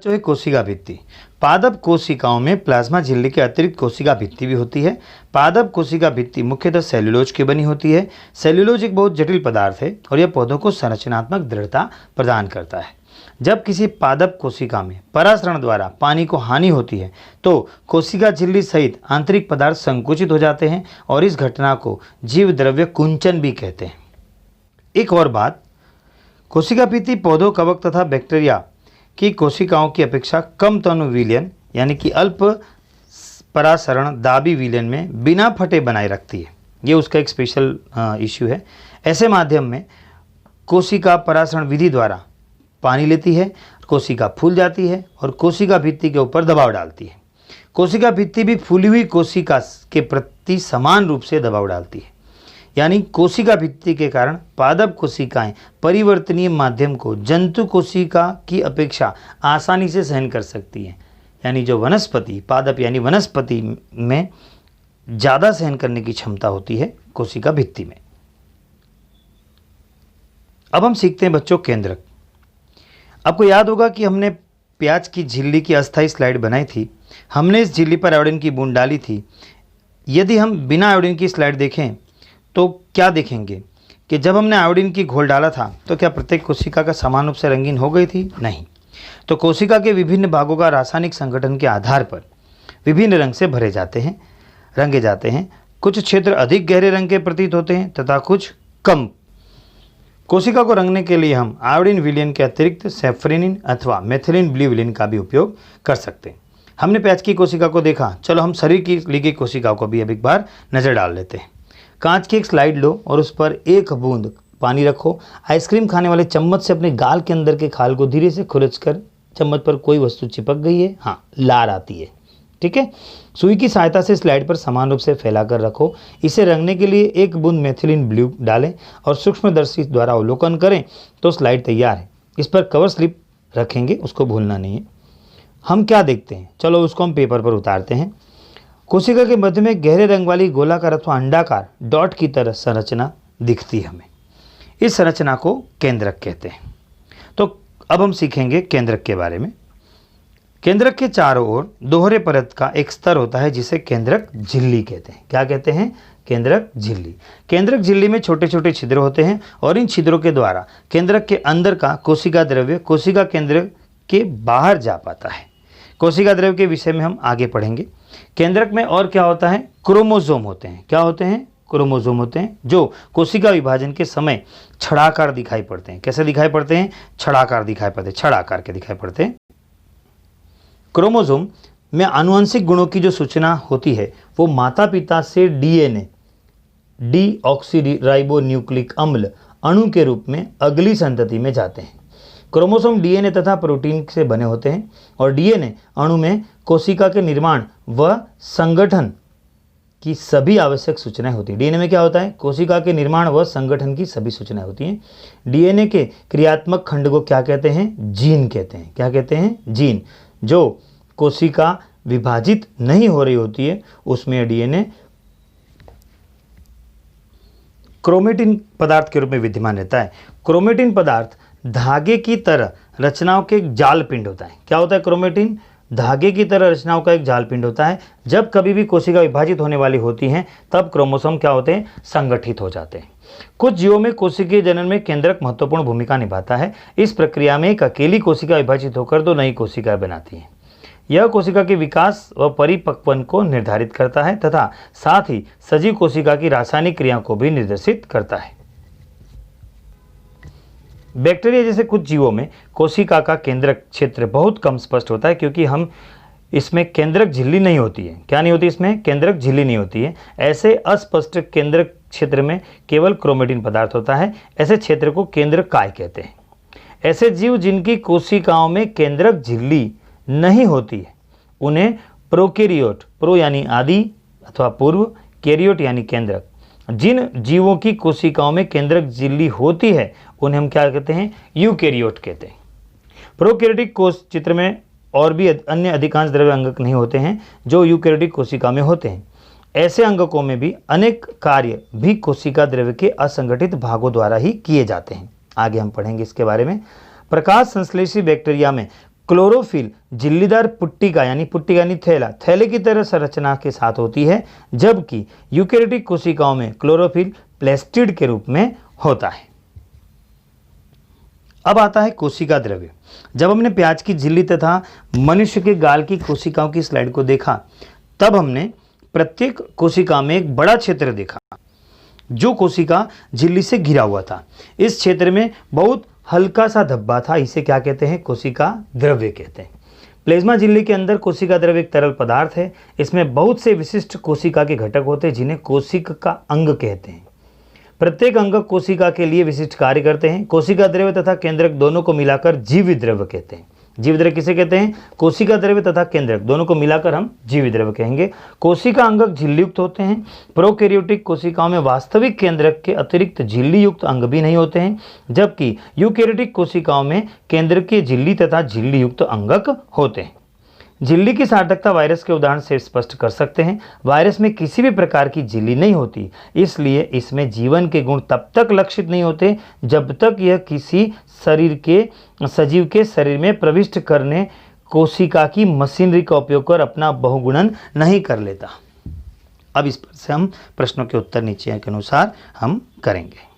जो है कोशिका भित्ति। पादप कोशिकाओं में प्लाज्मा झिल्ली के अतिरिक्त कोशिका भित्ति भी होती है। पादप कोशिका भित्ति मुख्यतः सेल्यूलोज की बनी होती है। सेल्यूलोज एक बहुत जटिल पदार्थ है और यह पौधों को संरचनात्मक दृढ़ता प्रदान करता है। जब किसी पादप कोशिका में परासरण द्वारा पानी को हानि होती है तो कोशिका झिल्ली सहित आंतरिक पदार्थ संकुचित हो जाते हैं और इस घटना को जीव द्रव्य कुंचन भी कहते हैं। एक और बात, कोशिका भित्ति पौधों, कवक तथा बैक्टीरिया की कोशिकाओं की अपेक्षा कम तनु विलयन यानी कि अल्प परासरण दाबी विलयन में बिना फटे बनाए रखती है। ये उसका एक स्पेशल इश्यू है। ऐसे माध्यम में कोशिका परासरण विधि द्वारा पानी लेती है, कोशिका फूल जाती है और कोशिका भित्ति के ऊपर दबाव डालती है। कोशिका भित्ति भी फूली हुई कोशिका के प्रति समान रूप से दबाव डालती है। यानी कोशिका भित्ति के कारण पादप कोशिकाएं परिवर्तनीय माध्यम को जंतु कोशिका की अपेक्षा आसानी से सहन कर सकती हैं। यानी जो वनस्पति पादप यानी वनस्पति में ज़्यादा सहन करने की क्षमता होती है कोशिका भित्ति में। अब हम सीखते हैं बच्चों केंद्रक। आपको याद होगा कि हमने प्याज की झिल्ली की अस्थायी स्लाइड बनाई थी। हमने इस झिल्ली पर आयोडीन की बूंद डाली थी। यदि हम बिना आयोडीन की स्लाइड देखें तो क्या देखेंगे कि जब हमने आयोडीन की घोल डाला था तो क्या प्रत्येक कोशिका का समान रूप से रंगीन हो गई थी? नहीं। तो कोशिका के विभिन्न भागों का रासायनिक संगठन के आधार पर विभिन्न रंग से रंगे जाते हैं। कुछ क्षेत्र अधिक गहरे रंग के प्रतीत होते हैं तथा कुछ कम। कोशिका को रंगने के लिए हम आयोडीन विलयन के अतिरिक्त सेफ्रेनिन अथवा मेथिलीन ब्लू विलयन का भी उपयोग कर सकते हैं। हमने प्याज की कोशिका को देखा, चलो हम शरीर की ली गई कोशिकाओं को भी अब एक बार नज़र डाल लेते हैं। कांच की एक स्लाइड लो और उस पर एक बूंद पानी रखो। आइसक्रीम खाने वाले चम्मच से अपने गाल के अंदर के खाल को धीरे से खुरच कर चम्मच पर कोई वस्तु चिपक गई है, हाँ लार आती है, ठीक है। सुई की सहायता से स्लाइड पर समान रूप से फैलाकर रखो। इसे रंगने के लिए एक बूंद मेथिलीन ब्लू डालें और सूक्ष्मदर्शी द्वारा अवलोकन करें तो स्लाइड तैयार है। इस पर कवर स्लिप रखेंगे, उसको भूलना नहीं है। हम क्या देखते हैं, चलो उसको हम पेपर पर उतारते हैं। कोशिका के मध्य में गहरे रंग वाली गोलाकार अथवा अंडाकार डॉट की तरह संरचना दिखती है हमें। इस संरचना को केंद्रक कहते हैं। तो अब हम सीखेंगे केंद्रक के बारे में। केंद्रक के चारों ओर दोहरे परत का एक स्तर होता है जिसे केंद्रक झिल्ली कहते हैं। क्या कहते हैं? केंद्रक झिल्ली। केंद्रक झिल्ली में छोटे छोटे छिद्र होते हैं और इन छिद्रों के द्वारा केंद्रक के अंदर का कोशिका द्रव्य कोशिका केंद्र के बाहर जा पाता है। कोशिका द्रव्य के विषय में हम आगे पढ़ेंगे। केंद्रक में और क्या होता है? क्रोमोसोम होते हैं। क्या होते हैं? क्रोमोसोम होते हैं जो कोशिका विभाजन के समय छड़ाकार दिखाई पड़ते हैं। कैसे दिखाई पड़ते हैं? छड़ाकार दिखाई पड़ते हैं, छड़ाकार के दिखाई पड़ते हैं। क्रोमोसोम में आनुवंशिक गुणों की जो सूचना होती है वो माता पिता से डीएनए डीऑक्सीराइबोन्यूक्लिक अम्ल अणु के रूप में अगली संतति में जाते हैं। क्रोमोसोम डीएनए तथा प्रोटीन से बने होते हैं और डीएनए अणु में कोशिका के निर्माण व संगठन की सभी आवश्यक सूचनाएं होती हैं। डीएनए में क्या होता है? कोशिका के निर्माण व संगठन की सभी सूचनाएं होती हैं। डीएनए के क्रियात्मक खंड को क्या कहते हैं? जीन कहते हैं। क्या कहते हैं? जीन। जो कोशिका विभाजित नहीं हो रही होती है उसमें डीएनए क्रोमेटिन पदार्थ के रूप में विद्यमान रहता है। क्रोमेटिन पदार्थ धागे की तरह रचनाओं के एक जाल पिंड होता है। क्या होता है? क्रोमेटिन धागे की तरह रचनाओं का एक जाल पिंड होता है। जब कभी भी कोशिका विभाजित होने वाली होती हैं तब क्रोमोसोम क्या होते हैं? संगठित हो जाते हैं। कुछ जीवों में कोशिकीय जनन में केंद्रक महत्वपूर्ण भूमिका निभाता है। इस प्रक्रिया में एक अकेली कोशिका विभाजित होकर दो नई कोशिकाएं बनाती है। यह कोशिका के विकास व परिपक्वन को निर्धारित करता है तथा साथ ही सजीव कोशिका की रासायनिक क्रिया को भी निर्देशित करता है। बैक्टीरिया जैसे कुछ जीवों में कोशिका का केंद्रक क्षेत्र बहुत कम स्पष्ट होता है क्योंकि हम इसमें केंद्रक झिल्ली नहीं होती है। क्या नहीं होती? इसमें केंद्रक झिल्ली नहीं होती है। ऐसे अस्पष्ट केंद्रक क्षेत्र में केवल क्रोमेटिन पदार्थ होता है। ऐसे क्षेत्र को केंद्रक काय कहते हैं। ऐसे जीव जिनकी कोशिकाओं में केंद्रक झिल्ली नहीं होती है उन्हें प्रोकैरियोट, प्रो यानी आदि अथवा पूर्व, कैरियोट यानी केंद्रक। जिन जीवों की कोशिकाओं में केंद्रक झिल्ली होती है उन्हें हम क्या कहते हैं? यूकैरियोट कहते हैं। प्रोकैरियोटिक कोश चित्र में और भी अन्य अधिकांश द्रव्य अंगक नहीं होते हैं जो यूकैरियोटिक कोशिका में होते हैं। ऐसे अंगकों में भी अनेक कार्य भी कोशिका द्रव्य के असंगठित भागों द्वारा ही किए जाते हैं। आगे हम पढ़ेंगे इसके बारे में। प्रकाश संश्लेषी बैक्टीरिया में क्लोरोफिल झिल्लीदार पुट्टिका यानी पुट्टिका यानी थैला, थैले की तरह संरचना के साथ होती है, जबकि यूकेरियोटिक कोशिकाओं में क्लोरोफिल प्लेस्टिड के रूप में होता है। अब आता है कोशिका द्रव्य। जब हमने प्याज की झिल्ली तथा मनुष्य के गाल की कोशिकाओं की स्लाइड को देखा, तब हमने प्रत्येक कोशिका में एक बड़ा क्षेत्र देखा जो कोशिका झिल्ली से घिरा हुआ था। इस क्षेत्र में बहुत हल्का सा धब्बा था, इसे क्या कहते हैं? कोशिका द्रव्य कहते हैं। प्लेज्मा झिल्ली के अंदर कोशिका द्रव्य एक तरल पदार्थ है। इसमें बहुत से विशिष्ट कोशिका के घटक होते हैं जिन्हें कोशिका का अंग कहते हैं। प्रत्येक अंग कोशिका के लिए विशिष्ट कार्य करते हैं। कोशिका द्रव्य तथा केंद्रक दोनों को मिलाकर जीवित द्रव्य कहते हैं। जीवित द्रव्य किसे कहते हैं? कोशिका द्रव्य तथा केंद्रक दोनों को मिलाकर हम जीवित द्रव्य कहेंगे। कोशिका अंगक झिल्लीयुक्त होते हैं। प्रोकैरियोटिक कोशिकाओं में वास्तविक केंद्रक के अतिरिक्त झिल्ली युक्त अंग भी नहीं होते हैं, जबकि यूकेरियोटिक कोशिकाओं में केंद्रकीय झिल्ली तथा झिल्ली युक्त अंगक होते हैं। झिल्ली की सार्थकता वायरस के उदाहरण से स्पष्ट कर सकते हैं। वायरस में किसी भी प्रकार की झिल्ली नहीं होती, इसलिए इसमें जीवन के गुण तब तक लक्षित नहीं होते जब तक यह किसी सजीव के शरीर में प्रविष्ट करने कोशिका की मशीनरी का उपयोग कर अपना बहुगुणन नहीं कर लेता। अब इस पर से हम प्रश्नों के उत्तर नीचे के अनुसार हम करेंगे।